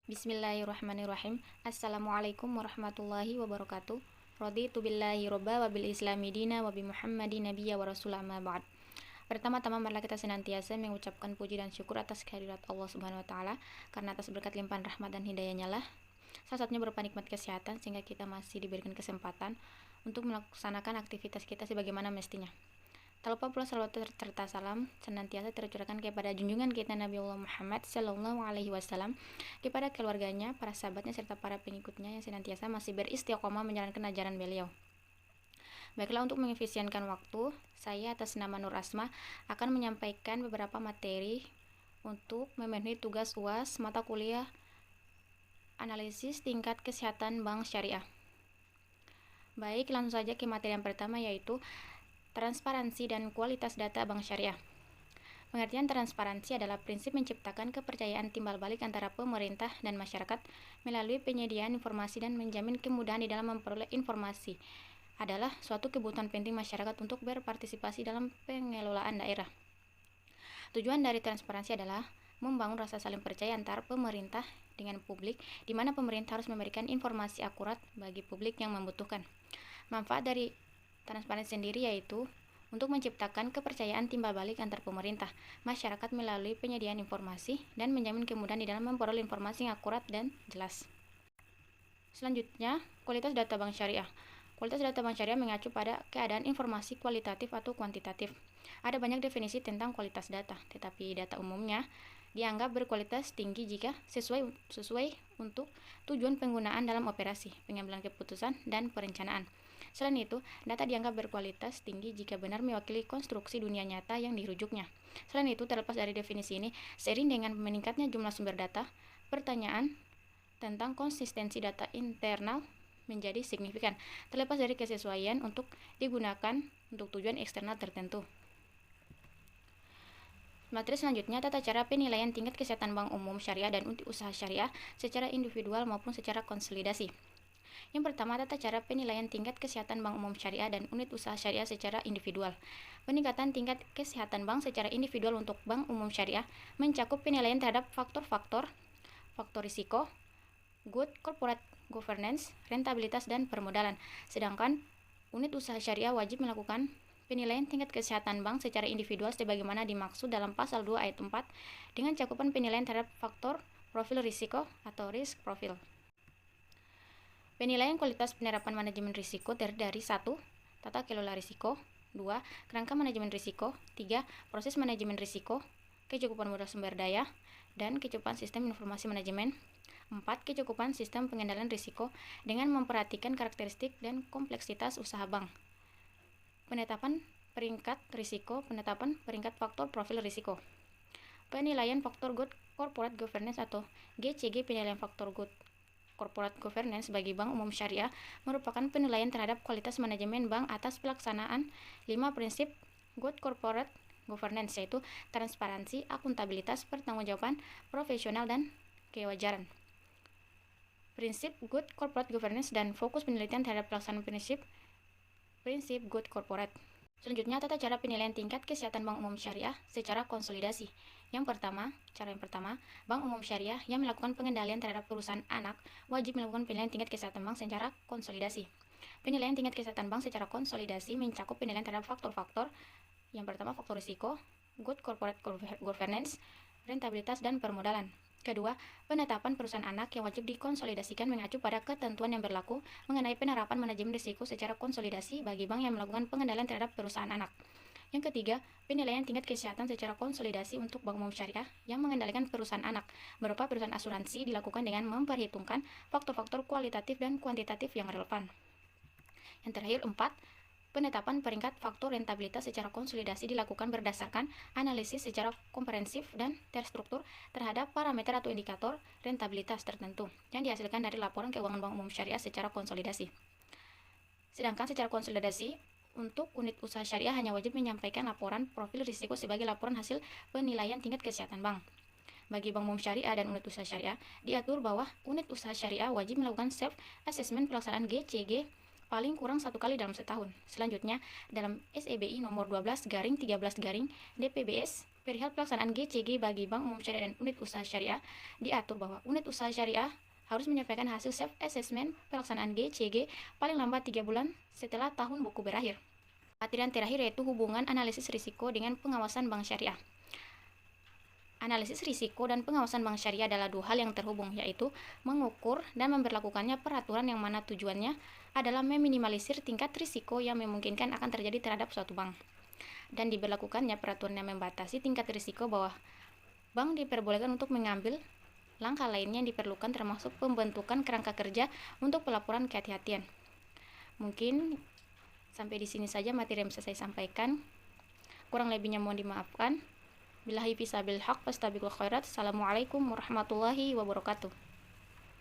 Bismillahirrahmanirrahim. Assalamualaikum warahmatullahi wabarakatuh. Raditu billahi robba wa bil islami dina wa bi muhammadin nabiyya wa rasul amma ba'd. Pertama-tama marilah kita senantiasa mengucapkan puji dan syukur atas kehadirat Allah Subhanahu wa taala, karena atas berkat limpahan rahmat dan hidayahnya lah salah satunya berupa nikmat kesehatan sehingga kita masih diberikan kesempatan untuk melaksanakan aktivitas kita sebagaimana mestinya. Tak lupa pula salawat serta salam senantiasa tercurahkan kepada junjungan kita Nabi Allah Muhammad Sallallahu Alaihi Wasallam, kepada keluarganya, para sahabatnya, serta para pengikutnya yang senantiasa masih beristiqomah menjalankan ajaran beliau. Baiklah, untuk mengefisienkan waktu, saya atas nama Nur Asma akan menyampaikan beberapa materi untuk memenuhi tugas UAS mata kuliah analisis tingkat kesehatan bank syariah. Baik, langsung saja ke materi yang pertama, yaitu transparansi dan kualitas data bank syariah. Pengertian transparansi adalah prinsip menciptakan kepercayaan timbal balik antara pemerintah dan masyarakat melalui penyediaan informasi dan menjamin kemudahan di dalam memperoleh informasi. Adalah suatu kebutuhan penting masyarakat untuk berpartisipasi dalam pengelolaan daerah. Tujuan dari transparansi adalah membangun rasa saling percaya antar pemerintah dengan publik, di mana pemerintah harus memberikan informasi akurat bagi publik yang membutuhkan. Manfaat dari transparansi sendiri yaitu untuk menciptakan kepercayaan timbal balik antar pemerintah, masyarakat melalui penyediaan informasi dan menjamin kemudahan di dalam memperoleh informasi yang akurat dan jelas. Selanjutnya, kualitas data bank syariah. Kualitas data bank syariah mengacu pada keadaan informasi kualitatif atau kuantitatif. Ada banyak definisi tentang kualitas data, tetapi data umumnya dianggap berkualitas tinggi jika sesuai untuk tujuan penggunaan dalam operasi, pengambilan keputusan, dan perencanaan. Selain itu, data dianggap berkualitas tinggi jika benar mewakili konstruksi dunia nyata yang dirujuknya. Selain itu, terlepas dari definisi ini, seiring dengan meningkatnya jumlah sumber data, pertanyaan tentang konsistensi data internal menjadi signifikan, terlepas dari kesesuaian untuk digunakan untuk tujuan eksternal tertentu. Materi selanjutnya, tata cara penilaian tingkat kesehatan bank umum syariah dan unit usaha syariah secara individual maupun secara konsolidasi. Yang pertama, tata cara penilaian tingkat kesehatan bank umum syariah dan unit usaha syariah secara individual. Peningkatan tingkat kesehatan bank secara individual untuk bank umum syariah mencakup penilaian terhadap faktor risiko, good corporate governance, rentabilitas, dan permodalan. Sedangkan unit usaha syariah wajib melakukan penilaian tingkat kesehatan bank secara individual sebagaimana dimaksud dalam pasal 2 ayat 4 dengan cakupan penilaian terhadap faktor profil risiko atau risk profile. Penilaian kualitas penerapan manajemen risiko terdiri dari 1. Tata kelola risiko, 2. Kerangka manajemen risiko, 3. Proses manajemen risiko, kecukupan modal sumber daya, dan kecukupan sistem informasi manajemen, 4. Kecukupan sistem pengendalian risiko dengan memperhatikan karakteristik dan kompleksitas usaha bank. Penetapan peringkat risiko, penetapan peringkat faktor profil risiko. Penilaian faktor good corporate governance atau GCG. Penilaian faktor good corporate governance bagi bank umum syariah merupakan penilaian terhadap kualitas manajemen bank atas pelaksanaan 5 prinsip good corporate governance, yaitu transparansi, akuntabilitas, pertanggungjawaban, profesional, dan kewajaran. Prinsip good corporate governance dan fokus penelitian terhadap pelaksanaan prinsip good corporate. Selanjutnya, tata cara penilaian tingkat kesehatan bank umum syariah secara konsolidasi. Cara yang pertama, bank umum syariah yang melakukan pengendalian terhadap perusahaan anak wajib melakukan penilaian tingkat kesehatan bank secara konsolidasi. Penilaian tingkat kesehatan bank secara konsolidasi mencakup penilaian terhadap faktor-faktor. Yang pertama, faktor risiko, good corporate governance, rentabilitas, dan permodalan. Kedua, penetapan perusahaan anak yang wajib dikonsolidasikan mengacu pada ketentuan yang berlaku mengenai penerapan manajemen risiko secara konsolidasi bagi bank yang melakukan pengendalian terhadap perusahaan anak. Yang ketiga, penilaian tingkat kesehatan secara konsolidasi untuk bank umum syariah yang mengendalikan perusahaan anak berupa perusahaan asuransi dilakukan dengan memperhitungkan faktor-faktor kualitatif dan kuantitatif yang relevan. Yang terakhir, 4. Penetapan peringkat faktor rentabilitas secara konsolidasi dilakukan berdasarkan analisis secara komprehensif dan terstruktur terhadap parameter atau indikator rentabilitas tertentu yang dihasilkan dari laporan keuangan bank umum syariah secara konsolidasi. Sedangkan secara konsolidasi, untuk unit usaha syariah hanya wajib menyampaikan laporan profil risiko sebagai laporan hasil penilaian tingkat kesehatan bank. Bagi bank umum syariah dan unit usaha syariah, diatur bahwa unit usaha syariah wajib melakukan self-assessment pelaksanaan GCG paling kurang 1 kali dalam setahun. Selanjutnya, dalam SEBI nomor 12/13/DPBS Perihal pelaksanaan GCG bagi bank umum syariah dan unit usaha syariah, diatur bahwa unit usaha syariah harus menyampaikan hasil self-assessment pelaksanaan GCG paling lambat 3 bulan setelah tahun buku berakhir. Materi yang terakhir yaitu hubungan analisis risiko dengan pengawasan bank syariah. Analisis risiko dan pengawasan bank syariah adalah dua hal yang terhubung, yaitu mengukur dan memberlakukannya peraturan yang mana tujuannya adalah meminimalisir tingkat risiko yang memungkinkan akan terjadi terhadap suatu bank. Dan diberlakukannya peraturan yang membatasi tingkat risiko bahwa bank diperbolehkan untuk mengambil langkah lainnya yang diperlukan termasuk pembentukan kerangka kerja untuk pelaporan kehati-hatian. Mungkin sampai di sini saja materi yang bisa saya sampaikan. Kurang lebihnya mohon dimaafkan. Billahi fisabil haq fastabiqul khairat. Assalamualaikum warahmatullahi wabarakatuh.